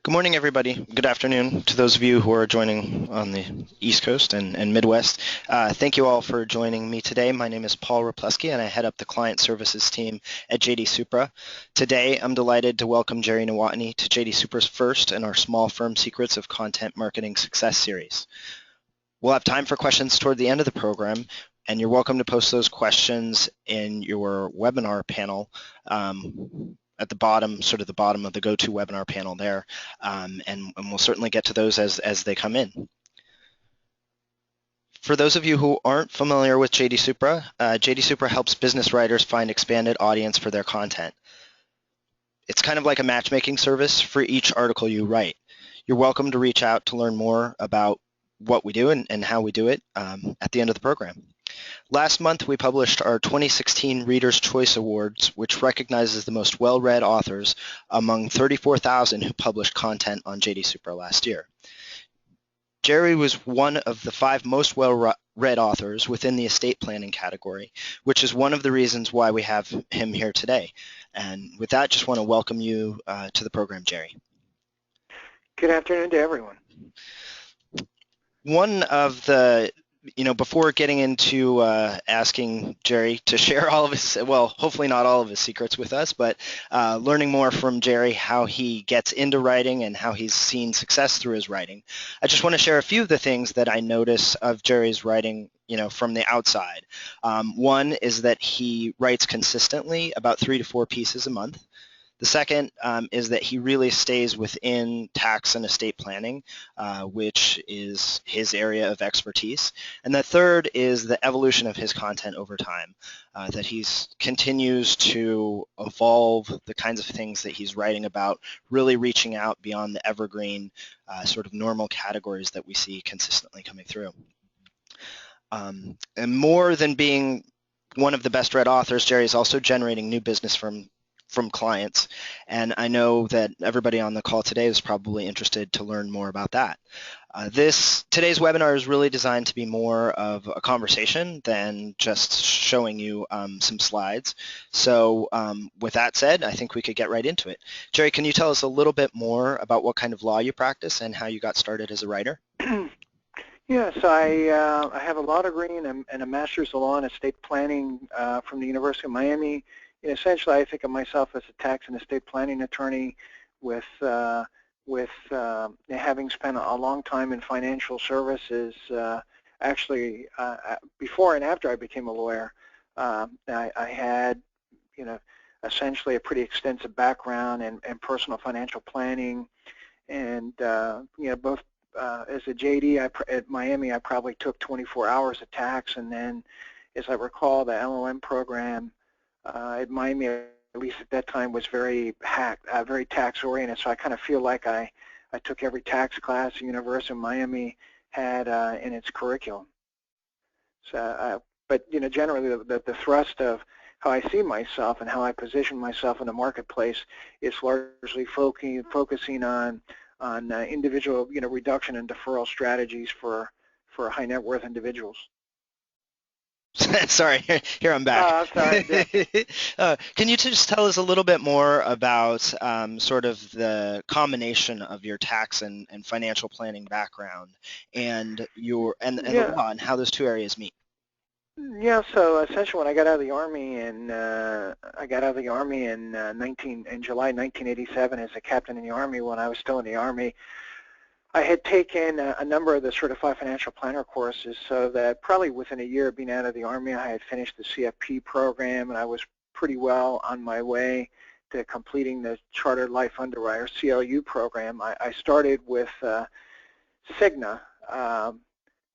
Good morning, everybody. Good afternoon to those of you who are joining on the East Coast and Midwest. Thank you all for joining me today. My name is Paul Ryplewski, and I head up the Client Services team at JD Supra. Today, I'm delighted to welcome Gerry Nowotny to JD Supra's first in our Small Firm Secrets of Content Marketing Success series. We'll have time for questions toward the end of the program, and you're welcome to post those questions in your webinar panel at the bottom, sort of the bottom of the GoToWebinar panel there, and we'll certainly get to those as they come in. For those of you who aren't familiar with JD Supra, JD Supra helps business writers find expanded audience for their content. It's kind of like a matchmaking service for each article you write. You're welcome to reach out to learn more about what we do and how we do it at the end of the program. Last month, we published our 2016 Reader's Choice Awards, which recognizes the most well-read authors among 34,000 who published content on JD Supra last year. Gerry was one of the 5 most well-read authors within the estate planning category, which is one of the reasons why we have him here today. And with that, just want to welcome you to the program, Gerry. Good afternoon to everyone. One of the before getting into asking Gerry to share all of his, well, hopefully not all of his secrets with us, but learning more from Gerry, how he gets into writing and how he's seen success through his writing, I just want to share a few of the things that I notice of Gerry's writing, from the outside. One is that he writes consistently about 3 to 4 pieces a month. The second is that he really stays within tax and estate planning, which is his area of expertise. And the third is the evolution of his content over time, that he continues to evolve the kinds of things that he's writing about, really reaching out beyond the evergreen sort of normal categories that we see consistently coming through. And more than being one of the best read authors, Gerry is also generating new business from clients, and I know that everybody on the call today is probably interested to learn more about that. Today's webinar is really designed to be more of a conversation than just showing you some slides. So with that said, I think we could get right into it. Gerry, can you tell us a little bit more about what kind of law you practice and how you got started as a writer? Yes, I have a law degree and a master's of law in estate planning from the University of Miami. Essentially, I think of myself as a tax and estate planning attorney with having spent a long time in financial services. Actually, before and after I became a lawyer, I had, essentially a pretty extensive background in personal financial planning, and both as a JD at Miami, I probably took 24 hours of tax, and then, as I recall, the LLM program at Miami, at least at that time, was very tax-oriented. So I kind of feel like I took every tax class the University of Miami had in its curriculum. So, but generally, the thrust of how I see myself and how I position myself in the marketplace is largely focusing on individual reduction and deferral strategies for high net worth individuals. Sorry, here I'm back. Sorry. Can you just tell us a little bit more about sort of the combination of your tax and financial planning background and the law and how those two areas meet? Yeah, so essentially when I got out of the Army in July 1987 as a captain in the Army. When I was still in the Army, I had taken a number of the Certified Financial Planner courses, so that probably within a year of being out of the Army, I had finished the CFP program, and I was pretty well on my way to completing the Chartered Life Underwriter, CLU program. I started with Cigna,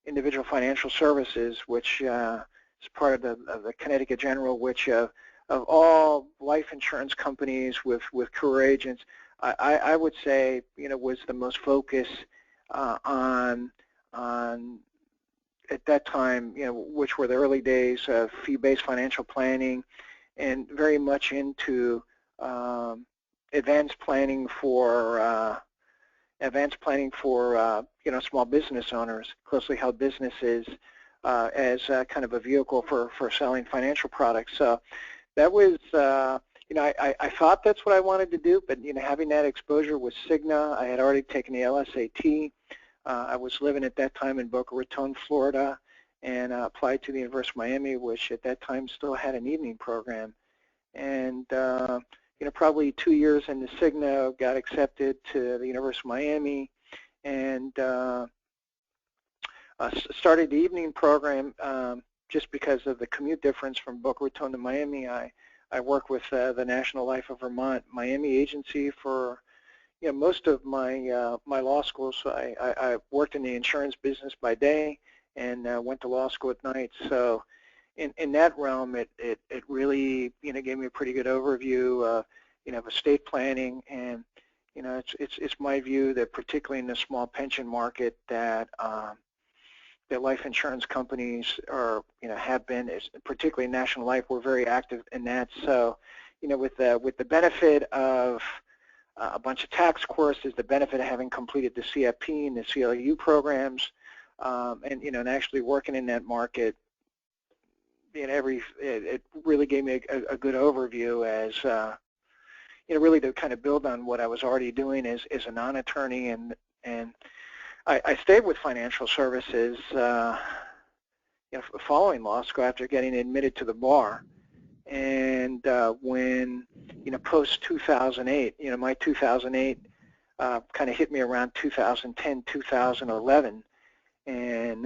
Individual Financial Services, which is part of the Connecticut General, which of all life insurance companies with career agents, I would say, was the most focus on at that time, which were the early days of fee-based financial planning, and very much into advanced planning for small business owners, closely held businesses, as kind of a vehicle for selling financial products. So that was I thought that's what I wanted to do, but having that exposure with Cigna, I had already taken the LSAT. I was living at that time in Boca Raton, Florida, and applied to the University of Miami, which at that time still had an evening program. And probably 2 years into Cigna, got accepted to the University of Miami, and started the evening program just because of the commute difference from Boca Raton to Miami. I worked with the National Life of Vermont Miami agency for most of my my law school. So I worked in the insurance business by day and went to law school at night. So in that realm, it really gave me a pretty good overview of estate planning, and it's my view that particularly in the small pension market that that life insurance companies are have been, particularly National Life, we're very active in that. So with the benefit of a bunch of tax courses, the benefit of having completed the CFP and the CLU programs, and and actually working in that market, it really gave me a good overview as really to kind of build on what I was already doing as a non-attorney, and I stayed with financial services following law school after getting admitted to the bar. And when post 2008, my 2008 kind of hit me around 2010, 2011, and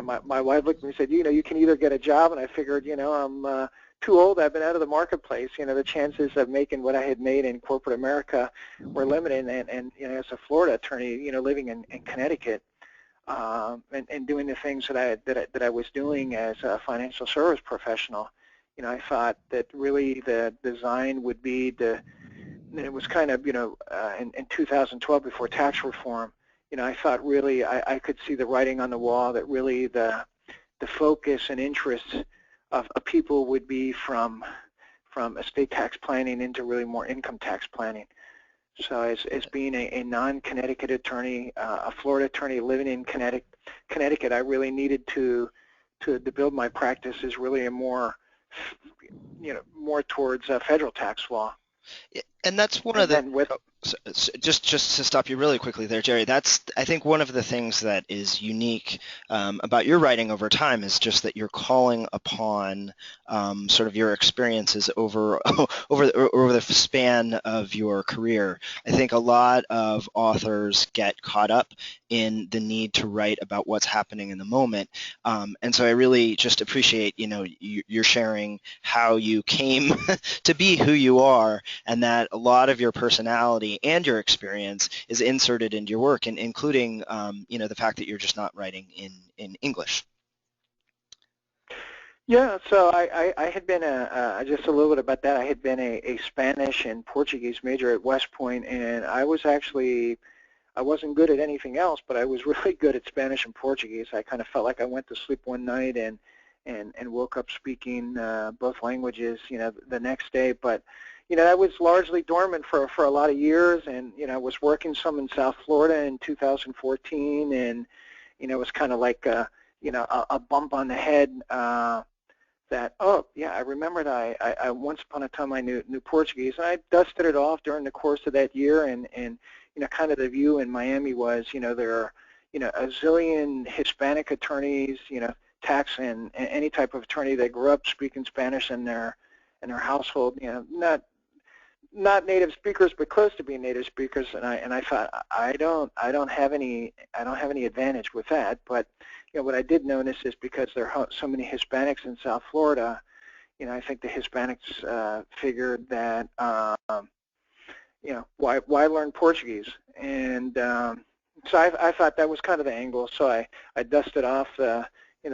my wife looked at me and said, you can either get a job, and I figured, I'm too old, I've been out of the marketplace, the chances of making what I had made in corporate America were limited, and as a Florida attorney, living in Connecticut, and doing the things that I was doing as a financial service professional, I thought that really the design would be and it was kind of, in 2012 before tax reform, I thought really I could see the writing on the wall that really the focus and interests of people would be from estate tax planning into really more income tax planning. So as being a non-Connecticut attorney, a Florida attorney living in Connecticut, I really needed to build my practice as really a more towards federal tax law. And that's one of the just to stop you really quickly there, Gerry. That's, I think, one of the things that is unique about your writing over time is just that you're calling upon sort of your experiences over the span of your career. I think a lot of authors get caught up in the need to write about what's happening in the moment, and so I really just appreciate you're sharing how you came to be who you are, and that a lot of your personality and your experience is inserted into your work, and including the fact that you're just not writing in English. Yeah, so I had been just a little bit about that. I had been a Spanish and Portuguese major at West Point, and I wasn't good at anything else, but I was really good at Spanish and Portuguese. I kind of felt like I went to sleep one night and woke up speaking both languages, the next day. But that was largely dormant for a lot of years, and I was working some in South Florida in 2014, and it was kind of like a bump on the head that, oh yeah, I remembered I once upon a time I knew Portuguese, and I dusted it off during the course of that year, and kind of the view in Miami was there are a zillion Hispanic attorneys, tax and any type of attorney that grew up speaking Spanish in their household, not native speakers, but close to being native speakers, and I thought I don't have any advantage with that. But what I did notice is because there are so many Hispanics in South Florida, I think the Hispanics figured that why learn Portuguese, and so I thought that was kind of the angle. So I dusted off the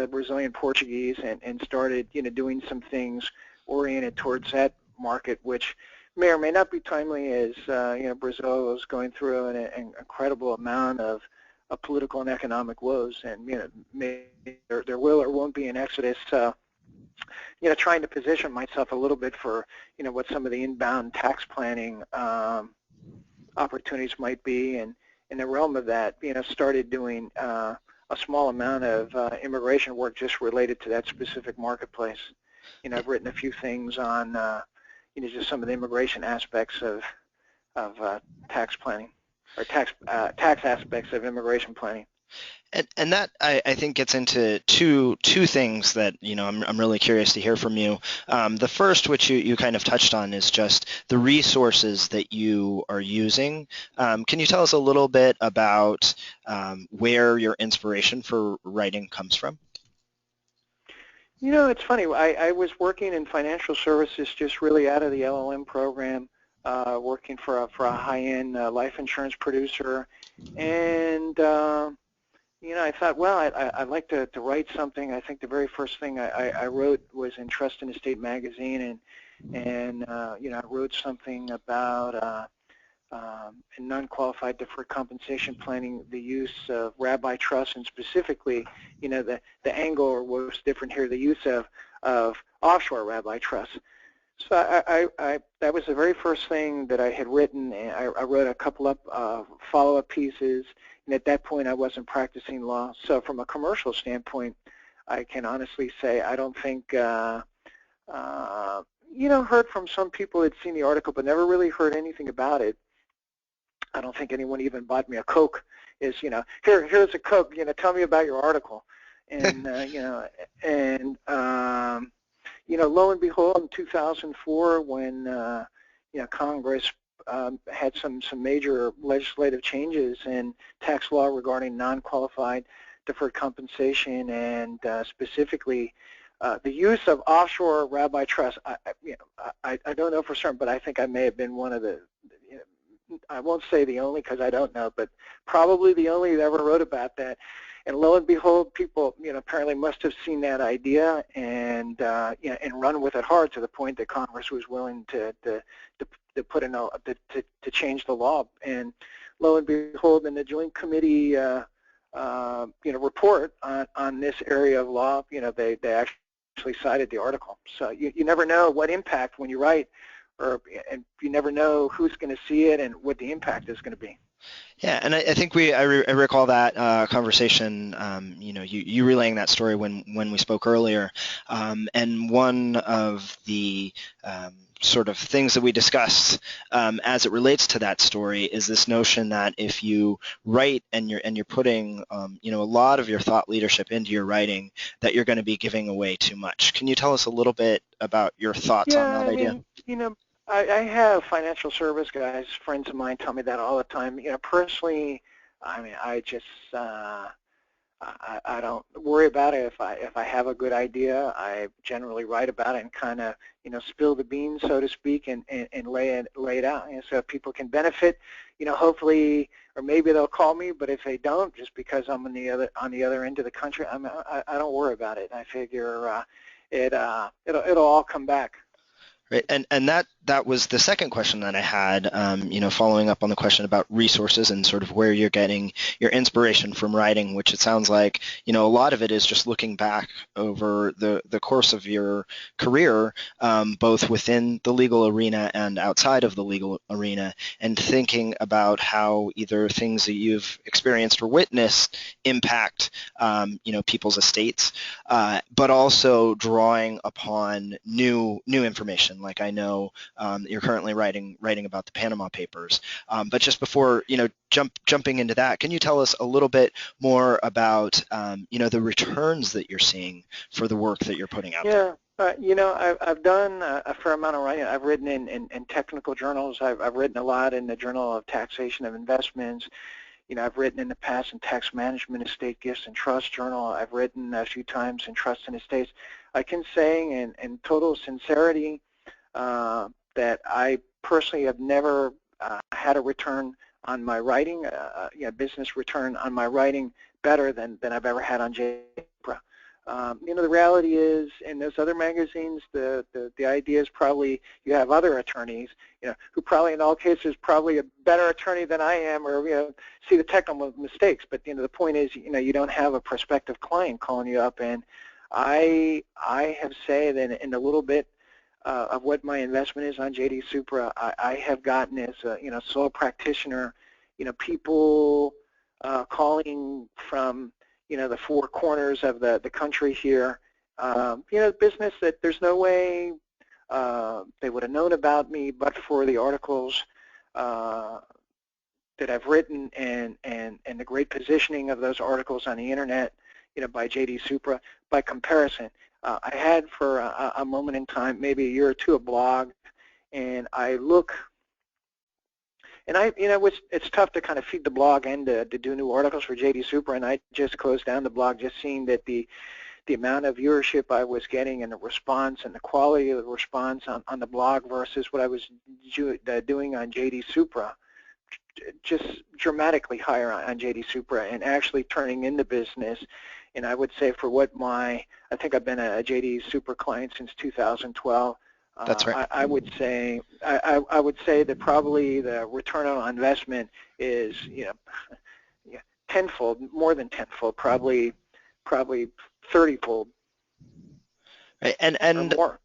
Brazilian Portuguese and started doing some things oriented towards that market, which may or may not be timely, as Brazil is going through an incredible amount of political and economic woes, and there will or won't be an exodus. Trying to position myself a little bit for what some of the inbound tax planning opportunities might be, and in the realm of that, started doing a small amount of immigration work just related to that specific marketplace. I've written a few things on just some of the immigration aspects of tax planning, or tax aspects of immigration planning. And that I think gets into two things that I'm really curious to hear from you. The first, which you kind of touched on, is just the resources that you are using. Can you tell us a little bit about where your inspiration for writing comes from? It's funny. I was working in financial services, just really out of the LLM program, working for a high-end life insurance producer, and I thought, well, I'd like to write something. I think the very first thing I wrote was in Trust and Estate magazine, and I wrote something about in non-qualified deferred compensation planning, the use of rabbi trusts, and specifically, the angle was different here, the use of offshore rabbi trusts. So that was the very first thing that I had written. And I wrote a couple of follow-up pieces, and at that point I wasn't practicing law. So from a commercial standpoint, I can honestly say I don't think, heard from some people who had seen the article but never really heard anything about it. I don't think anyone even bought me a Coke. Here's a Coke, tell me about your article. And, lo and behold, in 2004, when Congress had some major legislative changes in tax law regarding non-qualified deferred compensation, and specifically the use of offshore rabbi trusts. I don't know for certain, but I think I may have been one of the, I won't say the only because I don't know, but probably the only that ever wrote about that. And lo and behold, people, apparently must have seen that idea and and run with it hard, to the point that Congress was willing to put in to change the law. And lo and behold, in the Joint Committee report on this area of law, they actually cited the article. So you never know what impact when you write, and you never know who's going to see it and what the impact is going to be. Yeah, and I think I recall that conversation, you relaying that story when we spoke earlier, and one of the sort of things that we discussed as it relates to that story is this notion that if you write and you're putting a lot of your thought leadership into your writing, that you're going to be giving away too much. Can you tell us a little bit about your thoughts on that idea? I have financial service guys, friends of mine, tell me that all the time. Personally, I just I don't worry about it. If I have a good idea, I generally write about it and kind of spill the beans, so to speak, and lay it out, so people can benefit. Hopefully, or maybe they'll call me, but if they don't, just because I'm on the other end of the country, I don't worry about it. I figure it'll all come back. Right, and that was the second question that I had, following up on the question about resources and sort of where you're getting your inspiration from writing, which it sounds like, a lot of it is just looking back over the course of your career, both within the legal arena and outside of the legal arena, and thinking about how either things that you've experienced or witnessed impact, people's estates, but also drawing upon new information. Like I know you're currently writing about the Panama Papers, but just before jumping into that, can you tell us a little bit more about the returns that you're seeing for the work that you're putting out there? I've done a fair amount of writing. I've written in technical journals. I've written a lot in the Journal of Taxation of Investments. I've written in the past in Tax Management, Estate Gifts, and Trust Journal. I've written a few times in Trust and Estates. I can say in total sincerity that I personally have never had a return on my writing, business return on my writing better than I've ever had on JD Supra. The reality is, in those other magazines, the idea is probably you have other attorneys, who probably in all cases probably a better attorney than I am, or see the technical mistakes. But the point is, you don't have a prospective client calling you up. And I have said that in a little bit of what my investment is on JD Supra, I have gotten as a sole practitioner, people calling from the four corners of the country here, business that there's no way they would have known about me, but for the articles that I've written and the great positioning of those articles on the internet, by JD Supra. By comparison, I had for a moment in time, maybe a year or two, a blog, and I look, and it's tough to kind of feed the blog and to do new articles for JD Supra, and I just closed down the blog, just seeing that the amount of viewership I was getting and the response and the quality of the response on the blog versus what I was doing on JD Supra, just dramatically higher on JD Supra, and actually turning into business. And I would say for what I think I've been a JD Supra client since 2012. That's right. I would say that probably the return on investment is tenfold, more than tenfold, probably 30-fold. Right. Or more.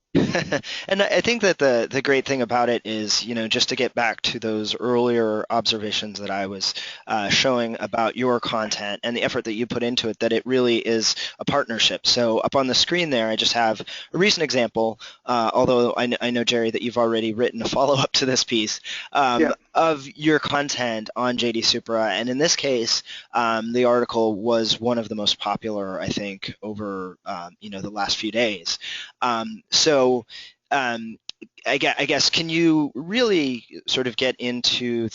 And I think that the great thing about it is, just to get back to those earlier observations that I was showing about your content and the effort that you put into it, that it really is a partnership. So up on the screen there, I just have a recent example, although I know, Gerry, that you've already written a follow-up to this piece, of your content on JD Supra. And in this case, the article was one of the most popular, I think, over the last few days. I guess, can you really sort of get into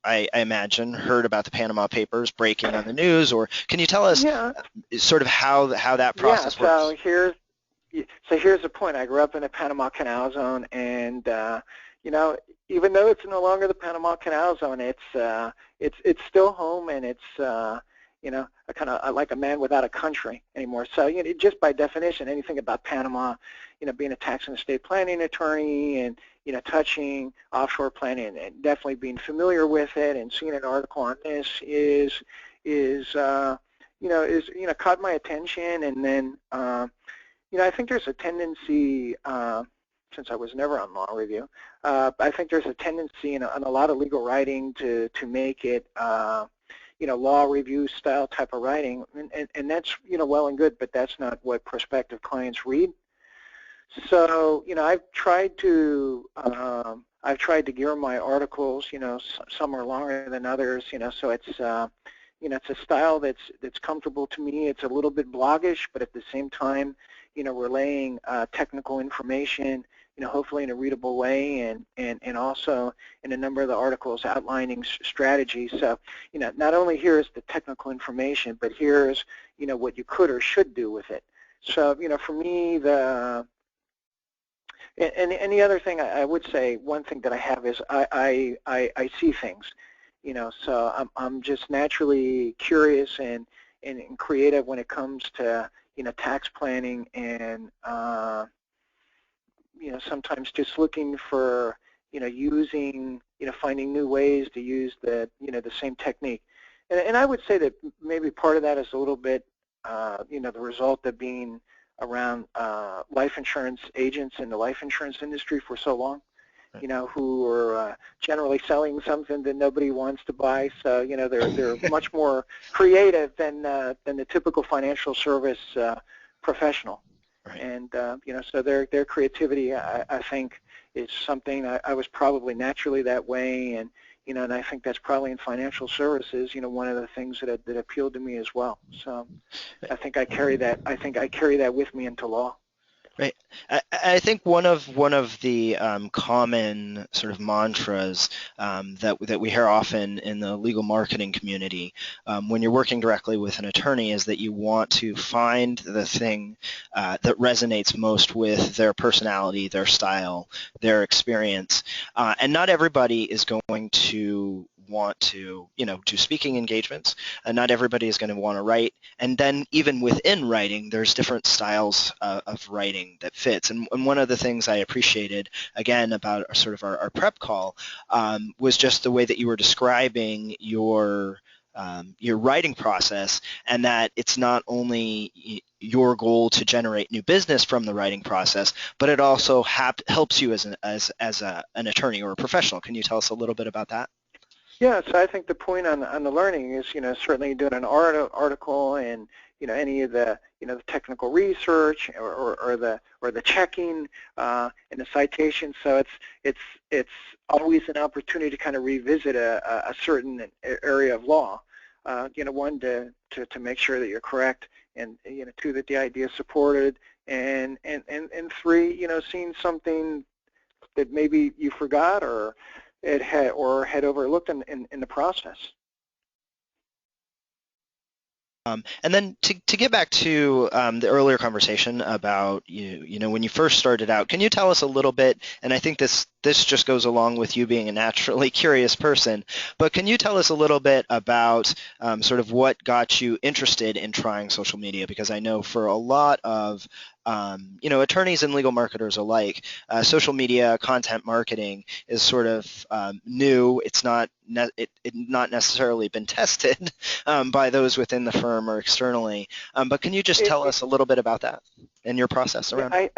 I imagine, heard about the Panama Papers breaking on the news, or can you tell us sort of how that process works? So here's the point. I grew up in the Panama Canal Zone, and even though it's no longer the Panama Canal Zone, it's still home, and it's I kind of like a man without a country anymore. So just by definition, anything about Panama, being a tax and estate planning attorney, and touching offshore planning, and definitely being familiar with it, and seeing an article on this is caught my attention. And then I think there's a tendency, since I was never on Law Review, I think there's a tendency in a lot of legal writing to make it law review style type of writing, and that's well and good, but that's not what prospective clients read. So I've tried to gear my articles. Some are longer than others. So it's it's a style that's comfortable to me. It's a little bit bloggish, but at the same time, relaying technical information, hopefully in a readable way, and also in a number of the articles outlining strategies. So, not only here's the technical information, but here's, what you could or should do with it. So, for me, and the other thing I would say, one thing that I have is I see things, so I'm just naturally curious and creative when it comes to, tax planning, and sometimes just looking for, finding new ways to use the same technique. And I would say that maybe part of that is a little bit, the result of being around life insurance agents in the life insurance industry for so long, who are generally selling something that nobody wants to buy. So, they're much more creative than the typical financial service professional. Right. And so their creativity, I think, is something I was probably naturally that way, and and I think that's probably in financial services, one of the things that appealed to me as well. So I think I carry that. I think I carry that with me into law. Right. I think one of the common sort of mantras that we hear often in the legal marketing community when you're working directly with an attorney is that you want to find the thing that resonates most with their personality, their style, their experience. And not everybody is going to want to, do speaking engagements, and not everybody is going to want to write. And then even within writing, there's different styles of writing that fits. And one of the things I appreciated, again, about sort of our prep call was just the way that you were describing your writing process, and that it's not only your goal to generate new business from the writing process, but it also helps you as an attorney or a professional. Can you tell us a little bit about that? Yeah, so I think the point on the learning is, certainly doing an article and, any of the the technical research or the checking and the citations. So it's always an opportunity to kind of revisit a certain area of law. One, to make sure that you're correct, and two, that the idea is supported, and three, seeing something that maybe you forgot or had overlooked in the process. And then to get back to the earlier conversation about when you first started out, can you tell us a little bit? And I think this just goes along with you being a naturally curious person, but can you tell us a little bit about sort of what got you interested in trying social media? Because I know for a lot of attorneys and legal marketers alike, social media content marketing is sort of new. It's not not necessarily been tested by those within the firm or externally. But can you just tell us a little bit about that and your process around it?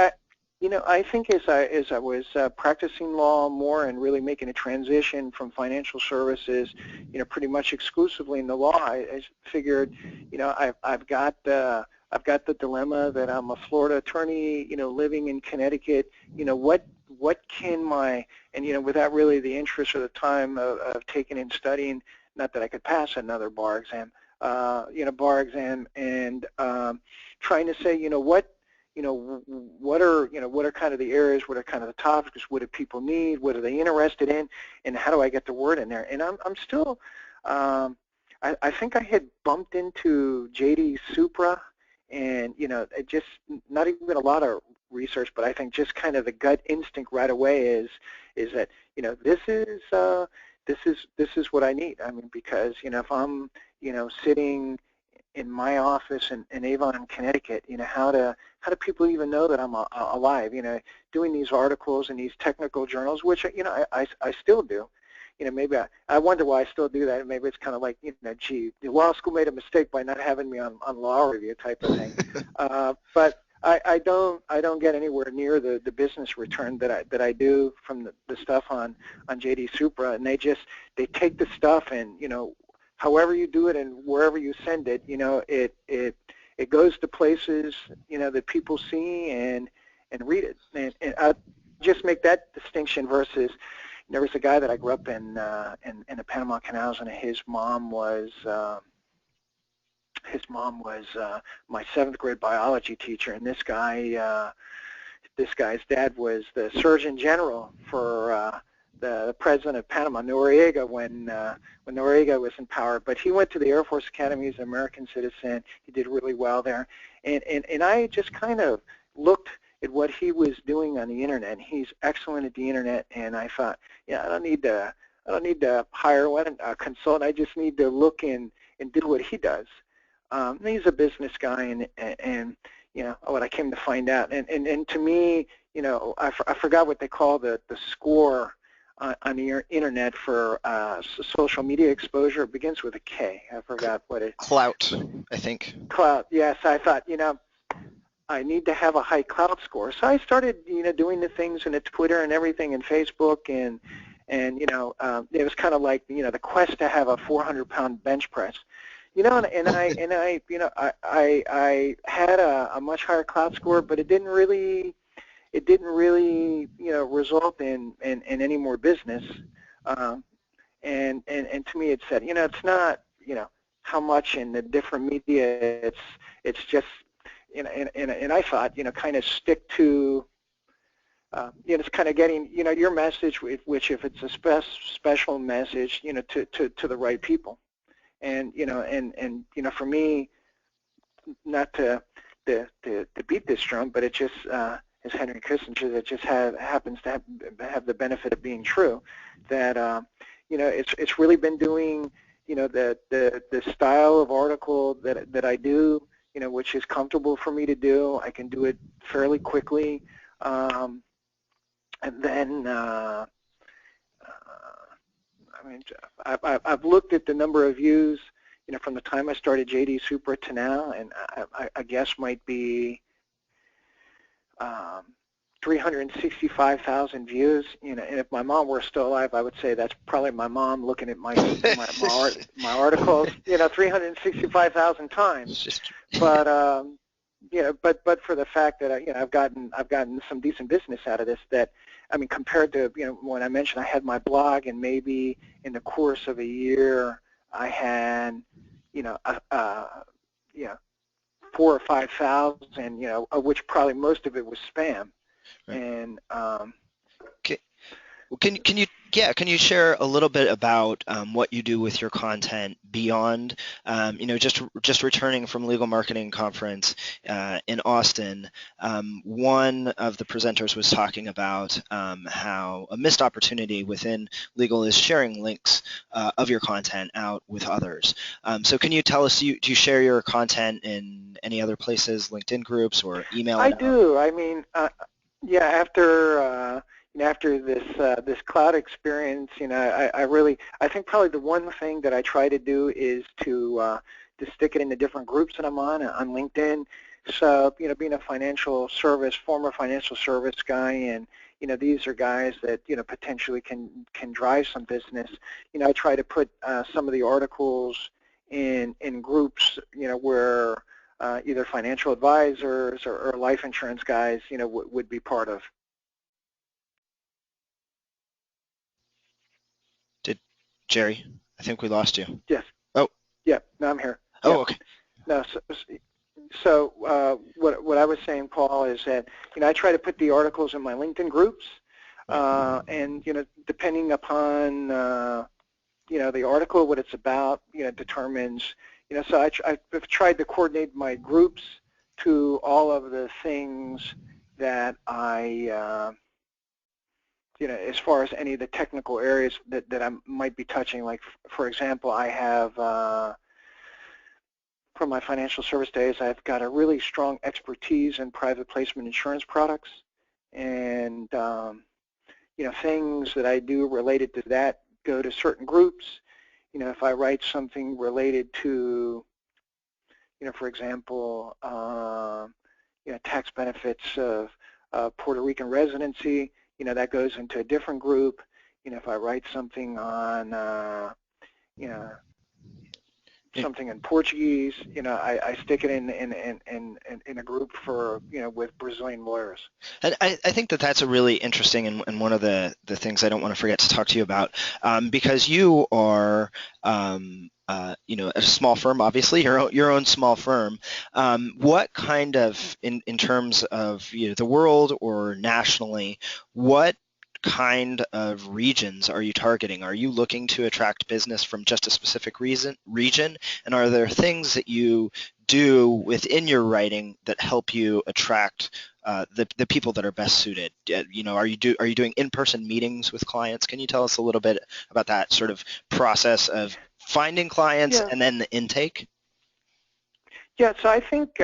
I think as I was practicing law more and really making a transition from financial services, pretty much exclusively in the law, I figured, I've got the dilemma that I'm a Florida attorney, living in Connecticut. What can my, and without really the interest or the time of taking and studying, not that I could pass another bar exam, and trying to say, what are kind of the areas, what are kind of the topics, what do people need, what are they interested in, and how do I get the word in there? And I'm still, I think I had bumped into JD Supra, and it just, not even a lot of research, but I think just kind of the gut instinct right away is that this is what I need. I mean, because if I'm sitting in my office in Avon, Connecticut, how do people even know that I'm alive? Doing these articles and these technical journals, which I still do. Maybe I wonder why I still do that. Maybe it's kind of like, gee, the law school made a mistake by not having me on law review type of thing. But I don't get anywhere near the business return that I do from the stuff on JD Supra, and they take the stuff and however you do it and wherever you send it, it goes to places that people see and read it. And I just make that distinction versus. There was a guy that I grew up in the Panama Canals, and his mom was my 7th grade biology teacher, and this guy's dad was the Surgeon General for the president of Panama, Noriega, when Noriega was in power. But he went to the Air Force Academy as an American citizen. He did really well there, and I just kind of looked at what he was doing on the internet. He's excellent at the internet, and I thought, I don't need to hire a consultant. I just need to look and do what he does. And he's a business guy, and what I came to find out. And to me, I forgot what they call the score on the internet for social media exposure. It begins with a K. I forgot what it. Clout, I think. Clout. Yes, I thought, I need to have a high clout score. So I started, doing the things in the Twitter and everything and Facebook, and it was kind of like, the quest to have a 400-pound bench press. I had a much higher clout score, but it didn't really result in any more business. And to me, it said, it's not, how much in the different media. It's just. And I thought, kind of stick to, it's kind of getting, your message, which if it's a special message, to the right people. And, for me, not to beat this drum, but it just, as Henry Kissinger, that just happens to have the benefit of being true, that, it's really been doing, the style of article that I do, which is comfortable for me to do. I can do it fairly quickly, and then I've looked at the number of views, from the time I started JD Supra to now, and I guess might be 365,000 views. And if my mom were still alive, I would say that's probably my mom looking at my articles, 365,000 times. But but for the fact that I've gotten some decent business out of this. That, I mean, compared to when I mentioned I had my blog, and maybe in the course of a year I had 4,000 or 5,000, of which probably most of it was spam. Right. And Okay. Well, can you share a little bit about what you do with your content beyond just returning from Legal Marketing Conference in Austin? One of the presenters was talking about how a missed opportunity within legal is sharing links of your content out with others. So can you tell us, do you share your content in any other places, LinkedIn groups, or email it I out? do. I mean, after this cloud experience, I think probably the one thing that I try to do is to stick it in the different groups that I'm on LinkedIn. So, being a former financial service guy, and these are guys that potentially can drive some business. I try to put some of the articles in groups, where either financial advisors or life insurance guys, would be part of. Gerry, I think we lost you. Yes. Oh. Yeah. No, I'm here. Oh, yeah. okay. No. So what I was saying, Paul, is that I try to put the articles in my LinkedIn groups, and depending upon the article, what it's about, determines. So I've tried to coordinate my groups to all of the things that I as far as any of the technical areas that I might be touching. Like, for example, I have, from my financial service days, I've got a really strong expertise in private placement insurance products. And, things that I do related to that go to certain groups. If I write something related to, for example, tax benefits of Puerto Rican residency, that goes into a different group. If I write something on, something in Portuguese, I stick it in a group for, with Brazilian lawyers. And I think that that's a really interesting and one of the things I don't want to forget to talk to you about, because you are, a small firm, obviously, your own small firm. What kind of, in terms of the world or nationally, what kind of regions are you targeting? Are you looking to attract business from just a specific region? And are there things that you do within your writing that help you attract the people that are best suited? Are you doing in-person meetings with clients? Can you tell us a little bit about that sort of process of finding clients and then the intake? Yeah, so I think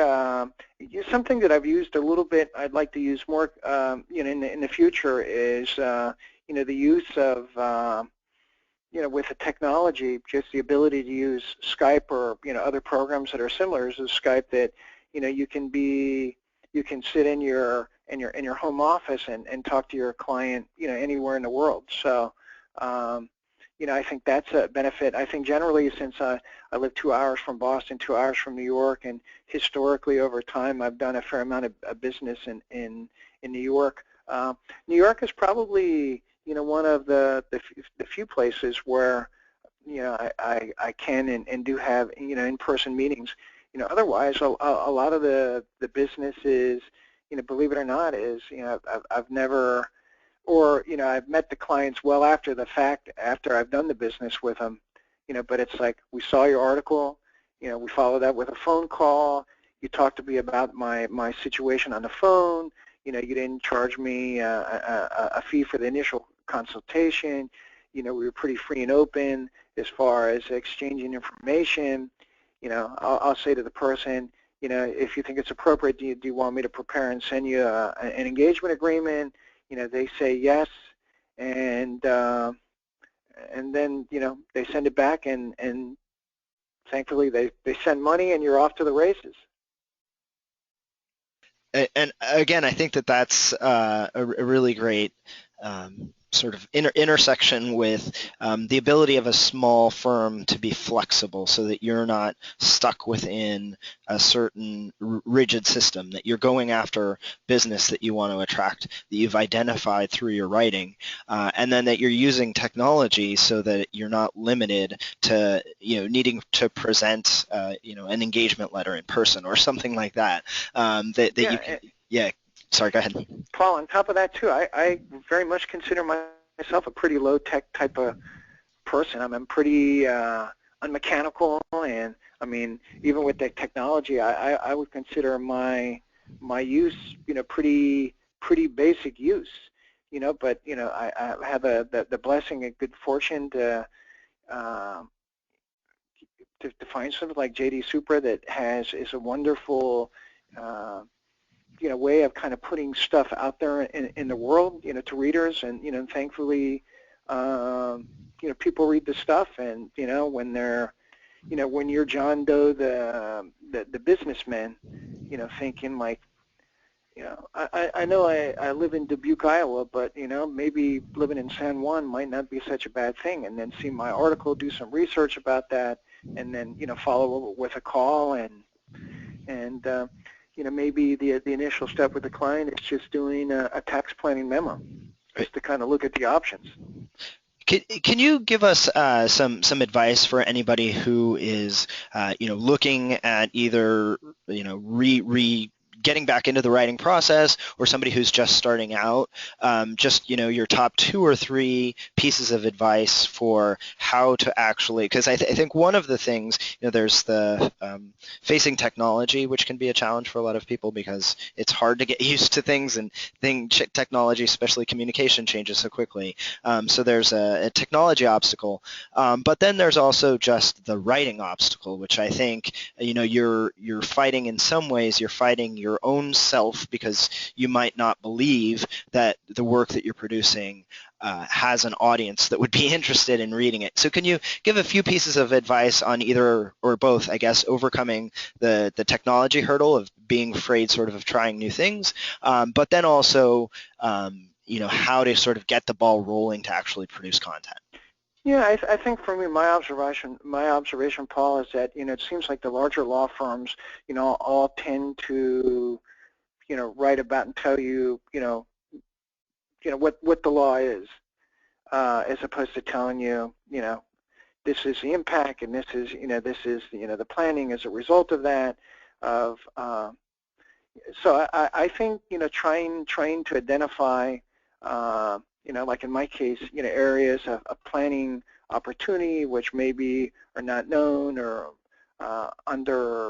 something that I've used a little bit, I'd like to use more, in the future, is the use of with the technology, just the ability to use Skype or other programs that are similar to Skype, that you can sit in your home office and talk to your client anywhere in the world. So I think that's a benefit. I think generally, since I live 2 hours from Boston, 2 hours from New York, and historically over time I've done a fair amount of business in New York. New York is probably one of the few places where I can and do have in-person meetings. Otherwise a lot of the business is, believe it or not, is I've never, or I've met the clients well after the fact, after I've done the business with them, but it's like, we saw your article, we followed that with a phone call, you talked to me about my situation on the phone, you didn't charge me a fee for the initial consultation, we were pretty free and open as far as exchanging information. I'll say to the person, if you think it's appropriate, do you want me to prepare and send you an engagement agreement? They say yes, and then they send it back, and thankfully they send money, and you're off to the races. And again, I think that that's a really great sort of intersection with the ability of a small firm to be flexible so that you're not stuck within a certain rigid system, that you're going after business that you want to attract, that you've identified through your writing, and then that you're using technology so that you're not limited to needing to present an engagement letter in person or something like that. That you Yeah, can, yeah, sorry, go ahead. Paul, on top of that too, I very much consider myself a pretty low-tech type of person. I'm pretty unmechanical, and I mean, even with the technology, I would consider my use, pretty basic use, But I have the blessing and good fortune uh, to find something like JD Supra that is a wonderful way of kind of putting stuff out there in the world, to readers, and thankfully, people read the stuff, and when they're, when you're John Doe, the businessman, thinking like, I know I live in Dubuque, Iowa, but maybe living in San Juan might not be such a bad thing, and then see my article, do some research about that, and then follow up with a call, and maybe the initial step with the client is just doing a tax planning memo, just to kind of look at the options. Can you give us some advice for anybody who is looking at either getting back into the writing process, or somebody who's just starting out? Just your top 2 or 3 pieces of advice for how to actually, because I think one of the things, there's the facing technology, which can be a challenge for a lot of people because it's hard to get used to things, and technology, especially communication, changes so quickly. So there's a technology obstacle, but then there's also just the writing obstacle, which I think you're fighting in some ways. You're fighting your own self because you might not believe that the work that you're producing has an audience that would be interested in reading it. So can you give a few pieces of advice on either or both, I guess, overcoming the technology hurdle of being afraid sort of trying new things, but then also how to sort of get the ball rolling to actually produce content? Yeah, I think for me, my observation, Paul, is that it seems like the larger law firms, all tend to, write about and tell you, what the law is, as opposed to telling you, this is the impact, and this is, the planning as a result of that. So I think, trying to identify, like in my case, areas of planning opportunity which maybe are not known, or underreported,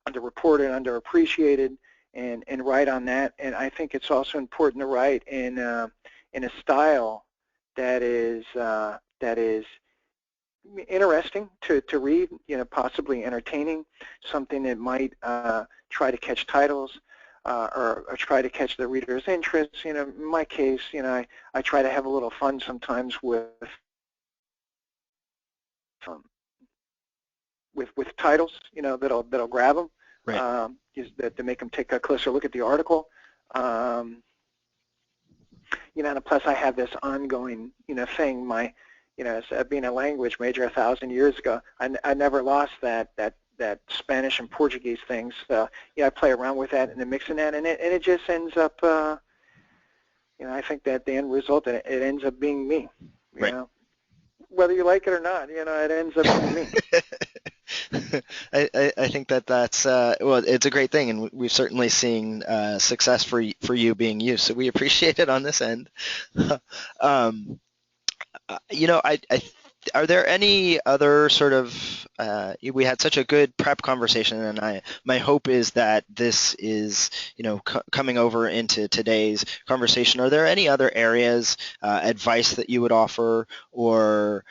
underappreciated, and write on that. And I think it's also important to write in a style that is interesting to read, possibly entertaining, something that might try to catch titles, or try to catch the reader's interest. In my case, I try to have a little fun sometimes with titles, that'll grab them, Right. to make them take a closer look at the article. And plus I have this ongoing, thing. As being a language major 1,000 years ago, I never lost that Spanish and Portuguese things. So, I play around with that and then mixing that, and it just ends up, I think that the end result, it ends up being me. Right. Whether you like it or not, it ends up being me. I think that's well, it's a great thing, and we've certainly seen success for you being you. So we appreciate it on this end. um, are there any other sort of we had such a good prep conversation, and my hope is that this is coming over into today's conversation. Are there any other areas, advice that you would offer, or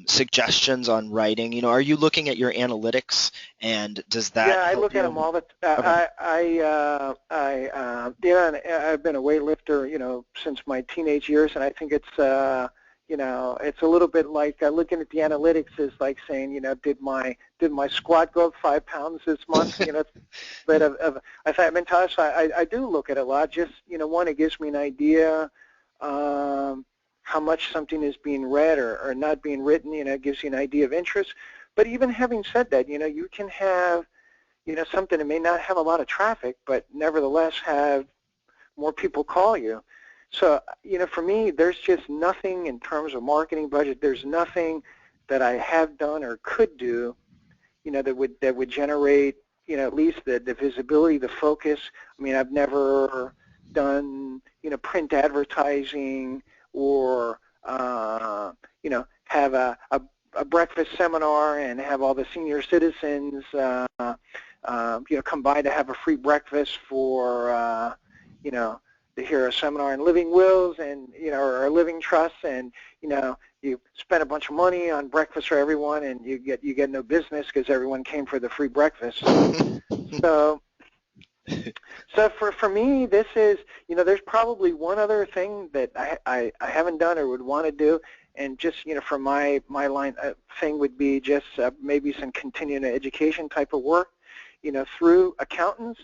suggestions on writing? Are you looking at your analytics, and does that Yeah, I help look at you? them all the Okay. yeah, and I've been a weightlifter, since my teenage years, and I think it's it's a little bit like looking at the analytics is like saying, did my squat go up 5 pounds this month? But of that mentality, so I do look at it a lot. Just one, it gives me an idea how much something is being read or not being written. It gives you an idea of interest. But even having said that, you can have something that may not have a lot of traffic, but nevertheless have more people call you. So, for me, there's just nothing in terms of marketing budget. There's nothing that I have done or could do, that would generate, at least the visibility, the focus. I mean, I've never done, print advertising or, have a breakfast seminar and have all the senior citizens, come by to have a free breakfast for, to hear a seminar on living wills and, or living trusts, and, you spend a bunch of money on breakfast for everyone and you get no business because everyone came for the free breakfast. So for me, this is, there's probably one other thing that I haven't done or would want to do, and just, for my line thing would be just maybe some continuing education type of work, through accountants.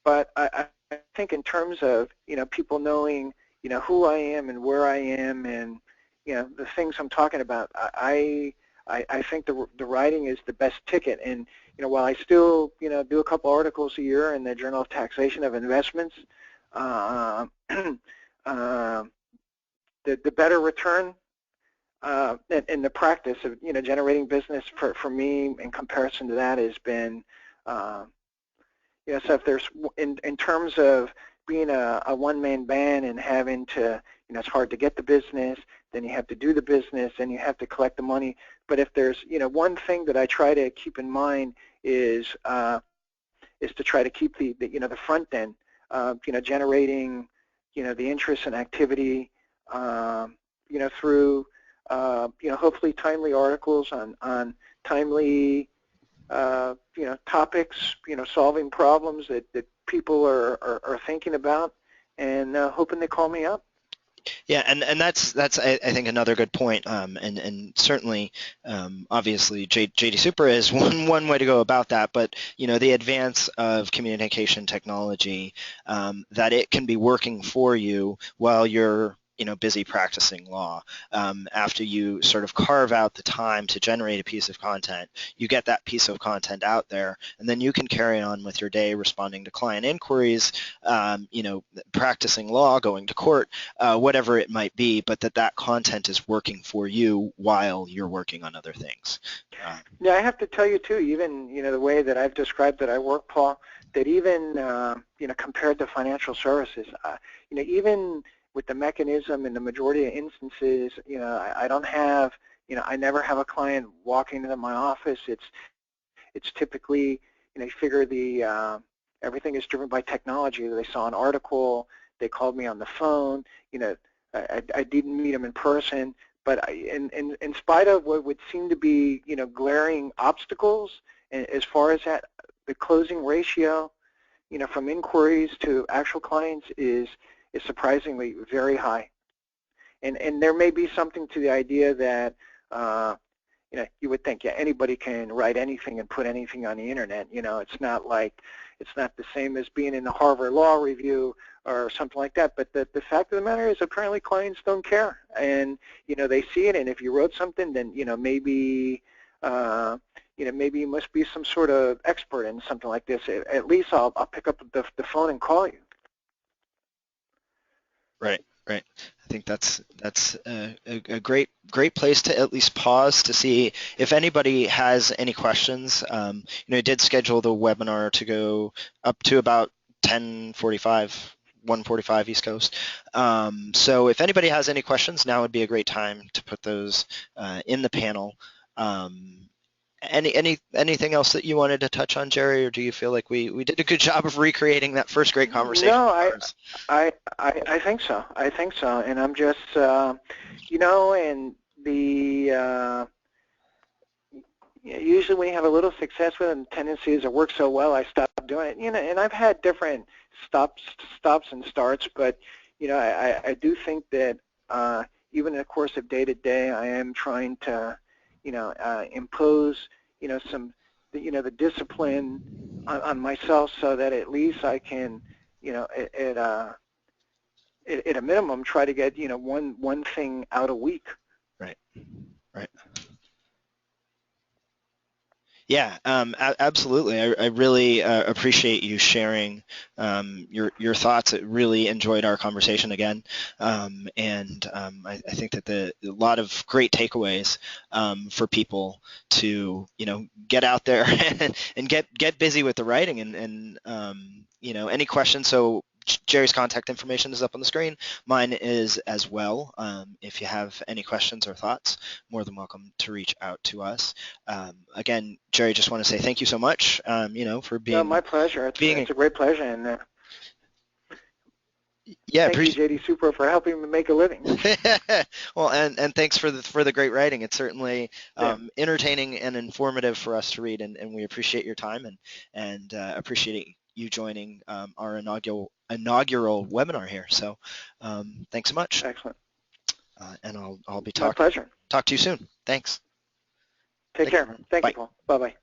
But I think in terms of, people knowing, who I am and where I am and, the things I'm talking about, I think the writing is the best ticket. And, while I still, do a couple articles a year in the Journal of Taxation of Investments, the better return in the practice of, generating business for me in comparison to that has been, so if there's, in terms of being a one-man band and having to, it's hard to get the business, then you have to do the business, and you have to collect the money. But if there's, one thing that I try to keep in mind is to try to keep the front end, generating, the interest and activity, through, hopefully timely articles on timely, topics, solving problems that people are thinking about, and hoping they call me up. Yeah, and that's I think another good point, and certainly, obviously, JD Supra is one way to go about that. But the advance of communication technology, that it can be working for you while you're busy practicing law. After you sort of carve out the time to generate a piece of content, you get that piece of content out there, and then you can carry on with your day responding to client inquiries, practicing law, going to court, whatever it might be, but that content is working for you while you're working on other things. Yeah, I have to tell you too, even the way that I've described that I work, Paul, that even compared to financial services, even with the mechanism in the majority of instances, I don't have, I never have a client walking into my office. It's typically, you figure everything is driven by technology. They saw an article, they called me on the phone, I didn't meet them in person, but in spite of what would seem to be, glaring obstacles, as far as that, the closing ratio, from inquiries to actual clients is surprisingly very high. And there may be something to the idea that, you would think, yeah, anybody can write anything and put anything on the internet. It's not the same as being in the Harvard Law Review or something like that. But the fact of the matter is apparently clients don't care. And, they see it, and if you wrote something, then, maybe, maybe you must be some sort of expert in something like this. At least I'll pick up the phone and call you. Right. I think that's a great place to at least pause to see if anybody has any questions. I did schedule the webinar to go up to about 10:45, 1:45 East Coast. So if anybody has any questions, now would be a great time to put those in the panel. Anything else that you wanted to touch on, Gerry, or do you feel like we did a good job of recreating that first great conversation? No, I think so. I think so, and I'm just, and the usually when you have a little success with it, and the tendency is it works so well, I stop doing it. And I've had different stops and starts, but I do think that even in the course of day to day, I am trying to, impose, some, the discipline on myself so that at least I can, at a minimum, try to get, one thing out a week. Right. Right. Yeah, absolutely. I really appreciate you sharing your thoughts. I really enjoyed our conversation again, and I think that a lot of great takeaways for people to get out there and get busy with the writing and any questions. So Jerry's contact information is up on the screen. Mine is as well. If you have any questions or thoughts, more than welcome to reach out to us. Again, Gerry, just want to say thank you so much, for being. No, my pleasure. It's a great pleasure, and yeah, thank you, JD Supra, for helping me make a living. Well, and thanks for the great writing. It's certainly entertaining and informative for us to read, and we appreciate your time and appreciate you joining our inaugural webinar here. So thanks so much. Excellent. And I'll be My pleasure. talk to you soon. Thanks. Take care. Thank you, Paul. Bye-bye.